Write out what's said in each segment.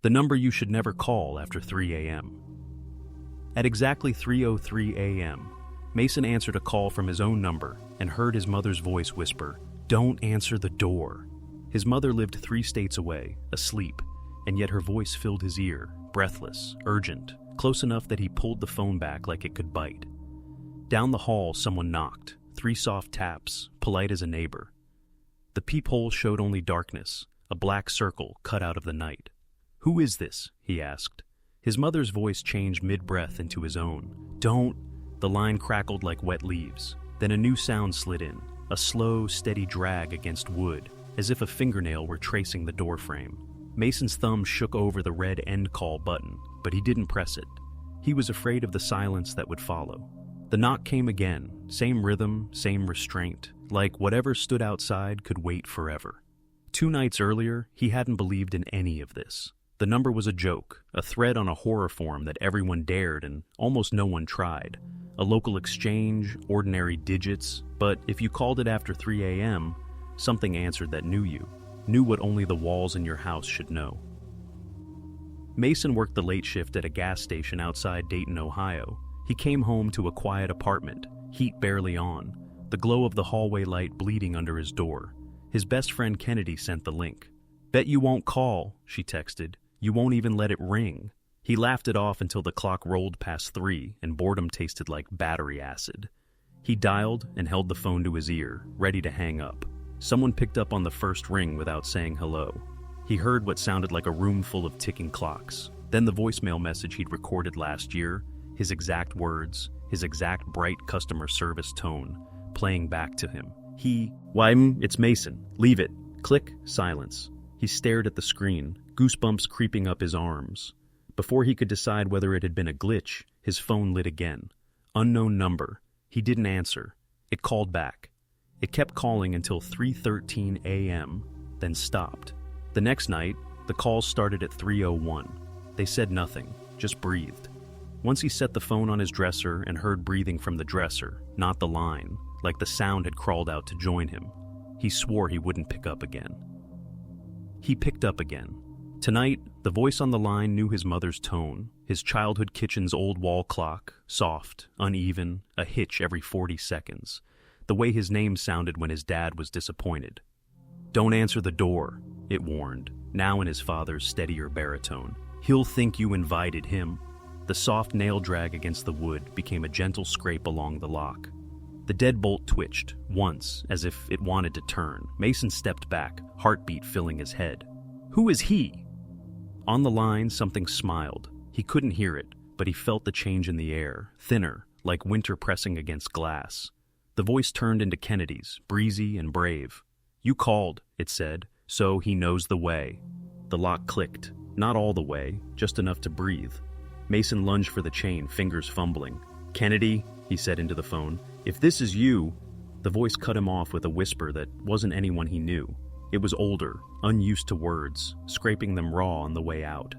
The number you should never call after 3 a.m. At exactly 3:03 a.m., Mason answered a call from his own number and heard his mother's voice whisper, "Don't answer the door." His mother lived 3 states away, asleep, and yet her voice filled his ear, breathless, urgent, close enough that he pulled the phone back like it could bite. Down the hall, someone knocked, 3 soft taps, polite as a neighbor. The peephole showed only darkness, a black circle cut out of the night. "Who is this?" he asked. His mother's voice changed mid-breath into his own. "Don't." The line crackled like wet leaves. Then a new sound slid in, a slow, steady drag against wood, as if a fingernail were tracing the doorframe. Mason's thumb shook over the red end call button, but he didn't press it. He was afraid of the silence that would follow. The knock came again, same rhythm, same restraint, like whatever stood outside could wait forever. 2 nights earlier, he hadn't believed in any of this. The number was a joke, a thread on a horror forum that everyone dared and almost no one tried. A local exchange, ordinary digits, but if you called it after 3 a.m., something answered that knew what only the walls in your house should know. Mason worked the late shift at a gas station outside Dayton, Ohio. He came home to a quiet apartment, heat barely on, the glow of the hallway light bleeding under his door. His best friend Kennedy sent the link. "Bet you won't call," she texted. "You won't even let it ring." He laughed it off until the clock rolled past 3 and boredom tasted like battery acid. He dialed and held the phone to his ear, ready to hang up. Someone picked up on the first ring without saying hello. He heard what sounded like a room full of ticking clocks. Then the voicemail message he'd recorded last year, his exact words, his exact bright customer service tone, playing back to him. It's Mason. Leave it." Click, silence. He stared at the screen, goosebumps creeping up his arms. Before he could decide whether it had been a glitch, his phone lit again. Unknown number. He didn't answer. It called back. It kept calling until 3:13 a.m., then stopped. The next night, the calls started at 3:01. They said nothing, just breathed. Once he set the phone on his dresser and heard breathing from the dresser, not the line, like the sound had crawled out to join him. He swore he wouldn't pick up again. He picked up again. Tonight, the voice on the line knew his mother's tone, his childhood kitchen's old wall clock, soft, uneven, a hitch every 40 seconds. The way his name sounded when his dad was disappointed. "Don't answer the door," it warned, now in his father's steadier baritone. "He'll think you invited him." The soft nail drag against the wood became a gentle scrape along the lock. The deadbolt twitched, once, as if it wanted to turn. Mason stepped back, heartbeat filling his head. "Who is he?" On the line, something smiled. He couldn't hear it, but he felt the change in the air, thinner, like winter pressing against glass. The voice turned into Kennedy's, breezy and brave. "You called," it said, "so he knows the way." The lock clicked, not all the way, just enough to breathe. Mason lunged for the chain, fingers fumbling. "Kennedy," he said into the phone, "if this is you..." The voice cut him off with a whisper that wasn't anyone he knew. It was older, unused to words, scraping them raw on the way out.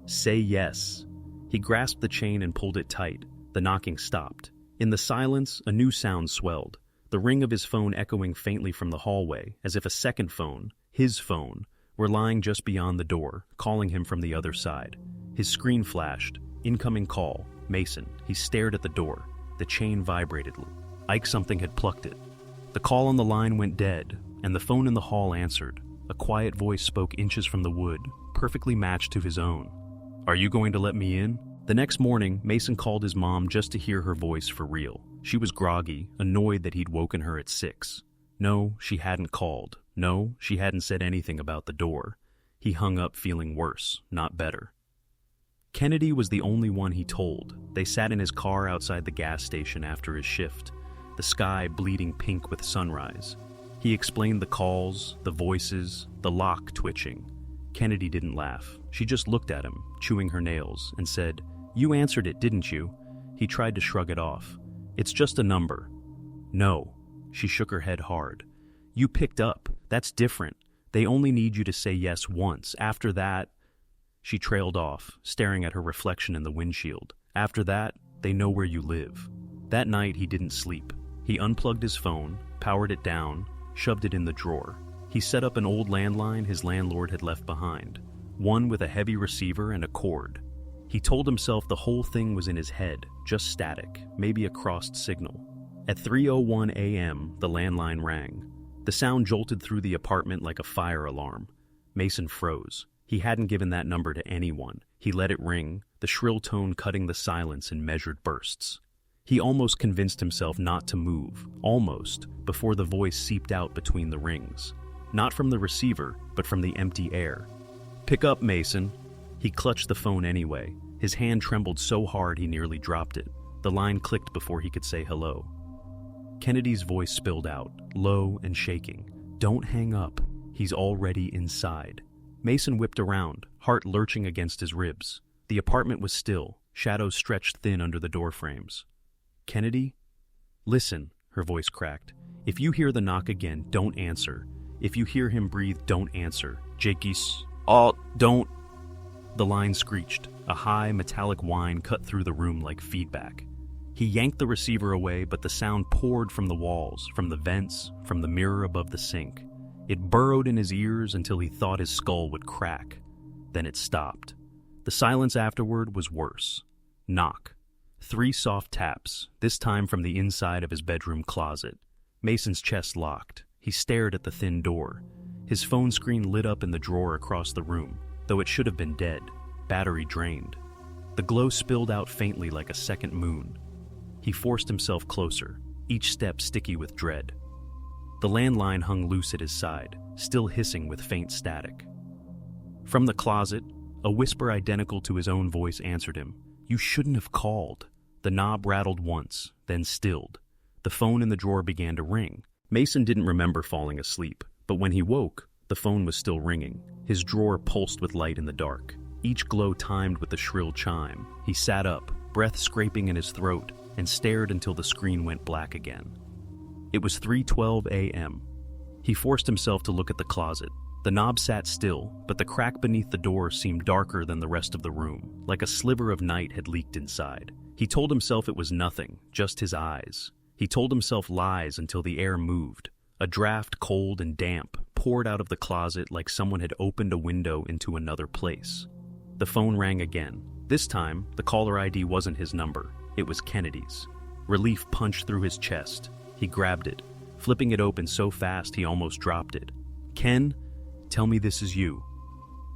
"Say yes." He grasped the chain and pulled it tight. The knocking stopped. In the silence, a new sound swelled, the ring of his phone echoing faintly from the hallway, as if a second phone, his phone, were lying just beyond the door, calling him from the other side. His screen flashed. Incoming call. Mason. He stared at the door. The chain vibrated, like something had plucked it. The call on the line went dead, and the phone in the hall answered. A quiet voice spoke inches from the wood, perfectly matched to his own. "Are you going to let me in?" The next morning, Mason called his mom just to hear her voice for real. She was groggy, annoyed that he'd woken her at 6. No, she hadn't called. No, she hadn't said anything about the door. He hung up feeling worse, not better. Kennedy was the only one he told. They sat in his car outside the gas station after his shift, the sky bleeding pink with sunrise. He explained the calls, the voices, the lock twitching. Kennedy didn't laugh. She just looked at him, chewing her nails, and said, "You answered it, didn't you?" He tried to shrug it off. "It's just a number." "No." She shook her head hard. "You picked up. That's different. They only need you to say yes once. After that..." She trailed off, staring at her reflection in the windshield. "After that, they know where you live." That night, he didn't sleep. He unplugged his phone, powered it down, shoved it in the drawer. He set up an old landline his landlord had left behind. one with a heavy receiver and a cord. He told himself the whole thing was in his head, just static, maybe a crossed signal. At 3:01 a.m., the landline rang. The sound jolted through the apartment like a fire alarm. Mason froze. He hadn't given that number to anyone. He let it ring, the shrill tone cutting the silence in measured bursts. He almost convinced himself not to move, almost, before the voice seeped out between the rings. Not from the receiver, but from the empty air. "Pick up, Mason." He clutched the phone anyway. His hand trembled so hard he nearly dropped it. The line clicked before he could say hello. Kennedy's voice spilled out, low and shaking. "Don't hang up. He's already inside." Mason whipped around, heart lurching against his ribs. The apartment was still, shadows stretched thin under the door frames. "Kennedy?" "Listen," her voice cracked. "If you hear the knock again, don't answer. If you hear him breathe, don't answer. Jakis, don't." The line screeched. A high, metallic whine cut through the room like feedback. He yanked the receiver away, but the sound poured from the walls, from the vents, from the mirror above the sink. It burrowed in his ears until he thought his skull would crack. Then it stopped. The silence afterward was worse. Knock. 3 soft taps, this time from the inside of his bedroom closet. Mason's chest locked. He stared at the thin door. His phone screen lit up in the drawer across the room, though it should have been dead, battery drained. The glow spilled out faintly like a second moon. He forced himself closer, each step sticky with dread. The landline hung loose at his side, still hissing with faint static. From the closet, a whisper identical to his own voice answered him. "You shouldn't have called." The knob rattled once, then stilled. The phone in the drawer began to ring. Mason didn't remember falling asleep, but when he woke, the phone was still ringing. His drawer pulsed with light in the dark, each glow timed with the shrill chime. He sat up, breath scraping in his throat, and stared until the screen went black again. It was 3:12 a.m. He forced himself to look at the closet. The knob sat still, but the crack beneath the door seemed darker than the rest of the room, like a sliver of night had leaked inside. He told himself it was nothing, just his eyes. He told himself lies until the air moved. A draft, cold and damp, poured out of the closet like someone had opened a window into another place. The phone rang again. This time, the caller ID wasn't his number. It was Kennedy's. Relief punched through his chest. He grabbed it, flipping it open so fast he almost dropped it. "Ken, tell me this is you."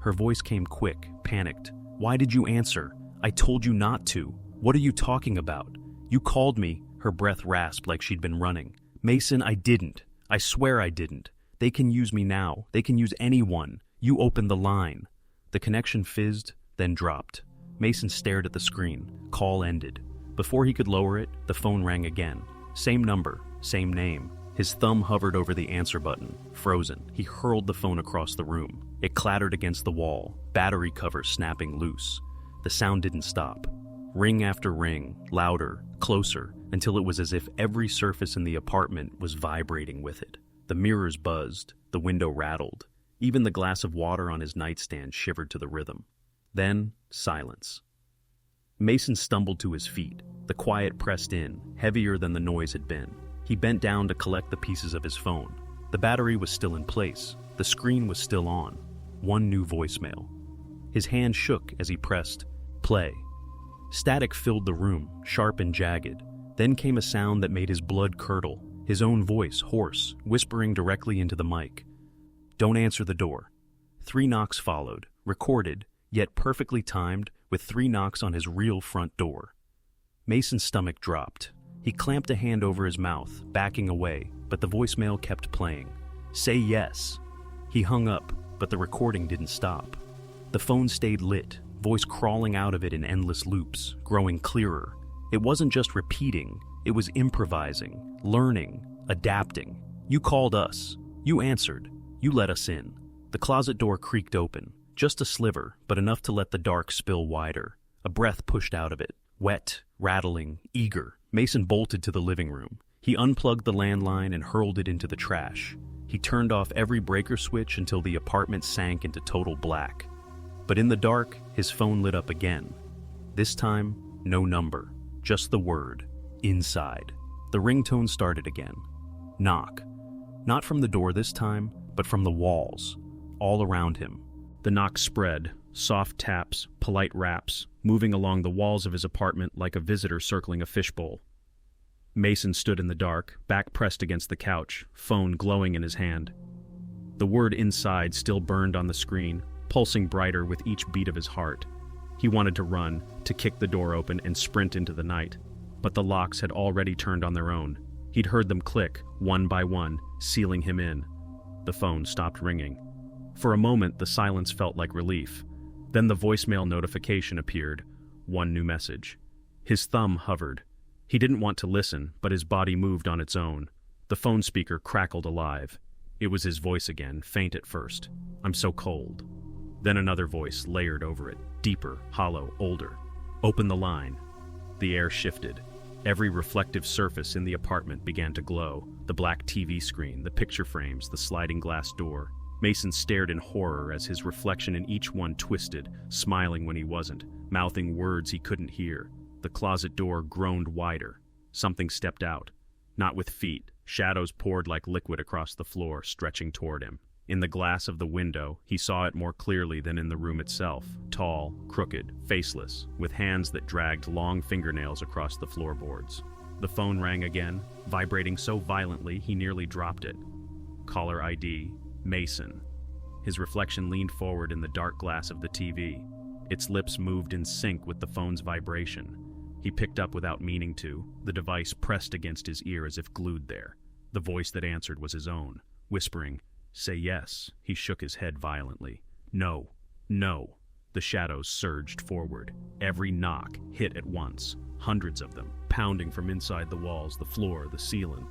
Her voice came quick, panicked. "Why did you answer? I told you not to. What are you talking about? You called me." Her breath rasped like she'd been running. "Mason, I didn't. I swear I didn't. They can use me now. They can use anyone. You opened the line." The connection fizzed, then dropped. Mason stared at the screen. Call ended. Before he could lower it, the phone rang again. Same number, same name. His thumb hovered over the answer button, frozen. He hurled the phone across the room. It clattered against the wall, battery cover snapping loose. The sound didn't stop. Ring after ring, louder, closer, until it was as if every surface in the apartment was vibrating with it. The mirrors buzzed, the window rattled. Even the glass of water on his nightstand shivered to the rhythm. Then, silence. Mason stumbled to his feet. The quiet pressed in, heavier than the noise had been. He bent down to collect the pieces of his phone. The battery was still in place. The screen was still on. One new voicemail. His hand shook as he pressed play. Static filled the room, sharp and jagged. Then came a sound that made his blood curdle. His own voice, hoarse, whispering directly into the mic. "Don't answer the door." 3 knocks followed, recorded, yet perfectly timed, with 3 knocks on his real front door. Mason's stomach dropped. He clamped a hand over his mouth, backing away, but the voicemail kept playing. "Say yes." He hung up, but the recording didn't stop. The phone stayed lit, voice crawling out of it in endless loops, growing clearer. It wasn't just repeating, it was improvising, learning, adapting. "You called us. You answered. You let us in." The closet door creaked open. Just a sliver, but enough to let the dark spill wider. A breath pushed out of it. Wet, rattling, eager. Mason bolted to the living room. He unplugged the landline and hurled it into the trash. He turned off every breaker switch until the apartment sank into total black. But in the dark, his phone lit up again. This time, no number, just the word, inside. The ringtone started again. Knock. Not from the door this time, but from the walls, all around him. The knock spread, soft taps, polite raps, moving along the walls of his apartment like a visitor circling a fishbowl. Mason stood in the dark, back pressed against the couch, phone glowing in his hand. The word inside still burned on the screen, pulsing brighter with each beat of his heart. He wanted to run, to kick the door open and sprint into the night, but the locks had already turned on their own. He'd heard them click, one by one, sealing him in. The phone stopped ringing. For a moment, the silence felt like relief. Then the voicemail notification appeared, one new message. His thumb hovered. He didn't want to listen, but his body moved on its own. The phone speaker crackled alive. It was his voice again, faint at first. "I'm so cold." Then another voice layered over it, deeper, hollow, older. "Open the line." The air shifted. Every reflective surface in the apartment began to glow. The black TV screen, the picture frames, the sliding glass door. Mason stared in horror as his reflection in each one twisted, smiling when he wasn't, mouthing words he couldn't hear. The closet door groaned wider. Something stepped out. Not with feet. Shadows poured like liquid across the floor, stretching toward him. In the glass of the window, he saw it more clearly than in the room itself. Tall, crooked, faceless, with hands that dragged long fingernails across the floorboards. The phone rang again, vibrating so violently he nearly dropped it. Caller ID, Mason. His reflection leaned forward in the dark glass of the TV. Its lips moved in sync with the phone's vibration. He picked up without meaning to, the device pressed against his ear as if glued there. The voice that answered was his own, whispering, "Say yes." He shook his head violently. "No, no." The shadows surged forward. Every knock hit at once, hundreds of them, pounding from inside the walls, the floor, the ceiling.